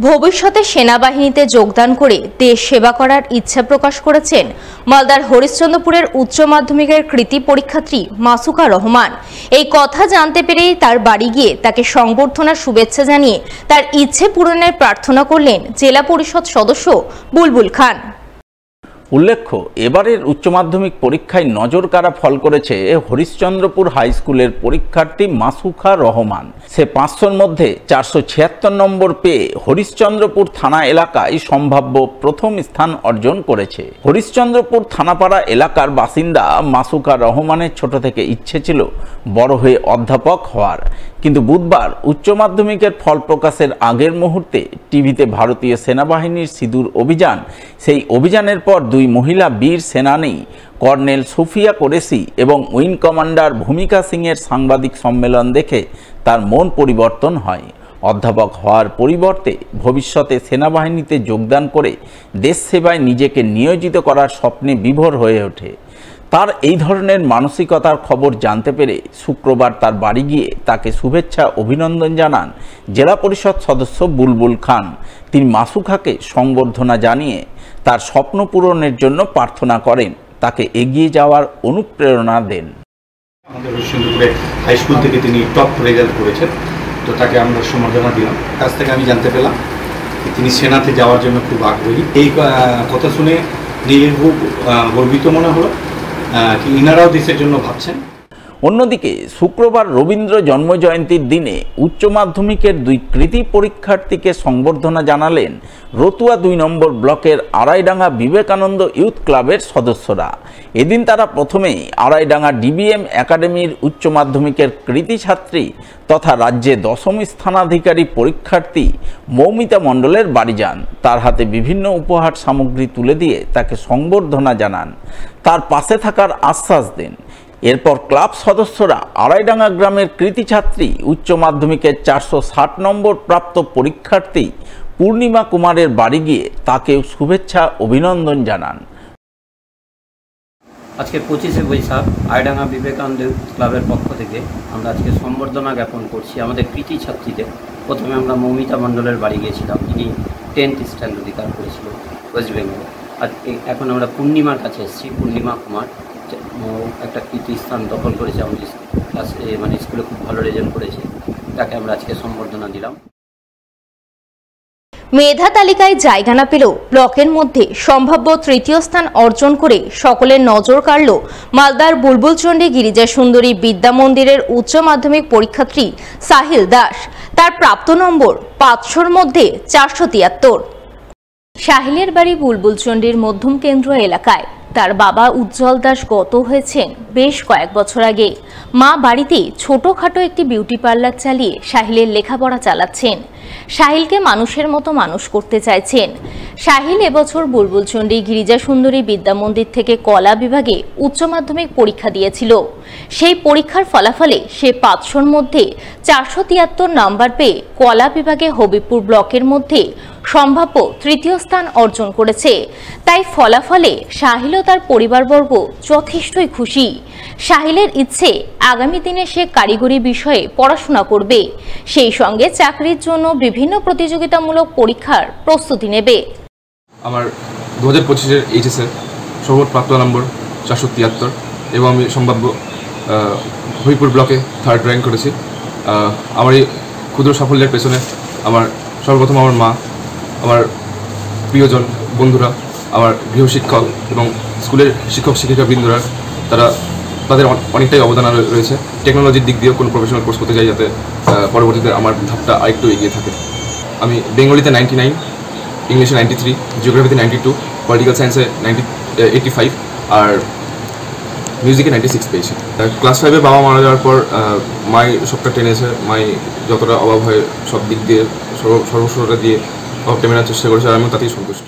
ভবিষ্যতে সেনাবাহিনীতে যোগদান করে দেশ সেবা করার ইচ্ছা প্রকাশ করেছেন মালদার হরিশ্চন্দ্রপুরের উচ্চ মাধ্যমিকের কৃতী পরীক্ষার্থী মাসুকা রহমান। এই কথা জানতে পেরেই তার বাড়ি গিয়ে তাকে সংবর্ধনার শুভেচ্ছা জানিয়ে তার ইচ্ছে পূরণের প্রার্থনা করলেন জেলা পরিষদ সদস্য বুলবুল খান। উল্লেখ্য, এবারের উচ্চ মাধ্যমিক পরীক্ষায় নজর কাড়া ফল করেছে হরিশ্চন্দ্রপুর হাই স্কুলের পরীক্ষার্থী মাসুকা রহমান। সে 500-র মধ্যে 476 নম্বর পেয়ে হরিশ্চন্দ্রপুর থানা এলাকায় সম্ভাব্য প্রথম স্থান অর্জন করেছে। হরিশ্চন্দ্রপুর থানাপাড়া এলাকার বাসিন্দা মাসুকা রহমানের ছোট থেকে ইচ্ছে ছিল বড় হয়ে অধ্যাপক হওয়ার, কিন্তু বুধবার উচ্চ মাধ্যমিকের ফল প্রকাশের আগের মুহূর্তে টিভিতে ভারতীয় সেনাবাহিনীর সিঁদুর অভিযান, সেই অভিযানের পর দুই মহিলা বীর সেনানী কর্নেল সুফিয়া কোরেশি এবং উইং কমান্ডার ভূমিকা সিংয়ের সাংবাদিক সম্মেলন দেখে তার মন পরিবর্তন হয়। অধ্যাপক হওয়ার পরিবর্তে ভবিষ্যতে সেনাবাহিনীতে যোগদান করে দেশ সেবায় নিজেকে নিয়োজিত করার স্বপ্নে বিভোর হয়ে ওঠে। তার এই ধরনের মানসিকতার খবর জানতে পেরে শুক্রবার তার বাড়ি গিয়ে তাকে শুভেচ্ছা অভিনন্দন জানান জেলা পরিষদ সদস্য বুলবুল খান। তিনি মাসুকাকে সংবর্ধনা জানিয়ে তার স্বপ্ন পূরণের জন্য প্রার্থনা করেন, তাকে এগিয়ে যাওয়ার অনুপ্রেরণা দেন। আমাদের হরিশ্চন্দ্রপুরে হাই স্কুল থেকে তিনি টপ রেজাল্ট করেছেন, তো তাকে আমরা সম্বর্ধনা দিলাম। কাছ থেকে আমি জানতে পেলাম তিনি সেনাতে যাওয়ার জন্য খুব আগ্রহী। এই কথা শুনে নিজের খুব গর্বিত মনে হলো কি ইনারাও দেশের জন্য ভাবছেন। অন্যদিকে শুক্রবার রবীন্দ্র জন্মজয়ন্তীর দিনে উচ্চ মাধ্যমিকের দুই কৃতী পরীক্ষার্থীকে সংবর্ধনা জানালেন রতুয়া 2 নম্বর ব্লকের আড়াইডাঙ্গা বিবেকানন্দ ইউথ ক্লাবের সদস্যরা। এদিন তারা প্রথমেই আড়াইডাঙ্গা ডিবিএম একাডেমির উচ্চ মাধ্যমিকের কৃতী ছাত্রী তথা রাজ্যে 10ম স্থানাধিকারী পরীক্ষার্থী মৌমিতা মণ্ডলের বাড়ি যান। তার হাতে বিভিন্ন উপহার সামগ্রী তুলে দিয়ে তাকে সংবর্ধনা জানান, তার পাশে থাকার আশ্বাস দেন। এরপর ক্লাব সদস্যরা আড়াইডাঙ্গা গ্রামের কৃতী ছাত্রী উচ্চ মাধ্যমিকের 460 নম্বর প্রাপ্ত পরীক্ষার্থী পূর্ণিমা কুমারের বাড়ি গিয়ে তাকেও শুভেচ্ছা অভিনন্দন জানান। আজকে 25শে বৈশাখ আড়াইডাঙ্গা বিবেকানন্দ ক্লাবের পক্ষ থেকে আমরা আজকে সম্বর্ধনা জ্ঞাপন করছি আমাদের কৃতী ছাত্রীদের। প্রথমে আমরা মৌমিতা মণ্ডলের বাড়ি গিয়েছিলাম, যিনি 10th স্ট্যান্ড অধিকার করেছিল ওয়েস্ট বেঙ্গল। আর এখন আমরা পূর্ণিমার কাছে এসেছি। পূর্ণিমা কুমার একটা কৃতী স্থান দখল করেছে, আমাদের ক্লাসে মানে স্কুলে খুব ভালো রেজাল্ট করেছে, তাকে আমরা আজকে সম্বর্ধনা দিলাম। মেধা তালিকায় জায়গা না পেলেও ব্লকের মধ্যে সম্ভাব্য তৃতীয় স্থান অর্জন করে সকলের নজর কাড়ল মালদার বুলবুলচন্ডী গিরিজা সুন্দরী বিদ্যা মন্দিরের উচ্চ মাধ্যমিক পরীক্ষার্থী সাহিল দাস। তার প্রাপ্ত নম্বর 500-র মধ্যে 473। সাহিলের বাড়ি বুলবুলচন্ডীর মধ্যম কেন্দ্র এলাকায়। তার বাবা উজ্জ্বল দাস গত হয়েছেন বেশ কয়েক বছর আগে। মা বাড়িতে ছোটখাটো একটি বিউটি পার্লার চালিয়ে সাহিলের লেখাপড়া চালাচ্ছেন। সাহিলকে মানুষের মতো মানুষ করতে চাইছেন। সাহিল এবছর বুলবুলচন্ডী গিরিজা সুন্দরী বিদ্যা মন্দির থেকে কলা বিভাগে উচ্চ মাধ্যমিক পরীক্ষা দিয়েছিল। সেই পরীক্ষার ফলাফলে সে 500-র মধ্যে 473 নম্বর পেয়ে কলা বিভাগে হবিবপুর ব্লকের মধ্যে সম্ভাব্য তৃতীয় স্থান অর্জন করেছে। তাই ফলাফলে সাহিল ও তার পরিবারবর্গ যথেষ্টই খুশি। সাহিলের ইচ্ছে আগামী দিনে সে কারিগরি বিষয়ে পড়াশোনা করবে, সেই সঙ্গে চাকরির জন্য বিভিন্ন প্রতিযোগিতামূলক পরীক্ষার প্রস্তুতি নেবে। আমার 2025-এর এইচএসের সর্বোচ্চ প্রাপ্ত নম্বর 473 এবং আমি সম্ভাব্য হবিবপুর ব্লকে 3rd র্যাঙ্ক করেছি। আমার এই ক্ষুদ্র সাফল্যের পেছনে আমার সর্বপ্রথম আমার মা, আমার প্রিয়জন, বন্ধুরা, আমার গৃহশিক্ষক এবং স্কুলের শিক্ষক শিক্ষিকা বৃন্দরা, তাদের অনেকটাই অবদান রয়েছে। টেকনোলজির দিক দিয়েও কোনো প্রফেশনাল কোর্স করতে যাই যাতে পরবর্তীতে আমার ধাপটা আরেকটু এগিয়ে থাকে। আমি বেঙ্গলিতে 99, ইংলিশে 93, জিওগ্রাফিতে 92, পলিটিক্যাল সায়েন্সে 85 আর মিউজিকে 96 পেয়েছি। ক্লাস 5-এ বাবা মারা যাওয়ার পর মাই সবটা টেনেছে। মাই যতটা অভাব হয় সব দিক দিয়ে সর্বস্বটা দিয়ে সবটা মেনার চেষ্টা করেছে, আর আমিও তাতেই সন্তুষ্ট।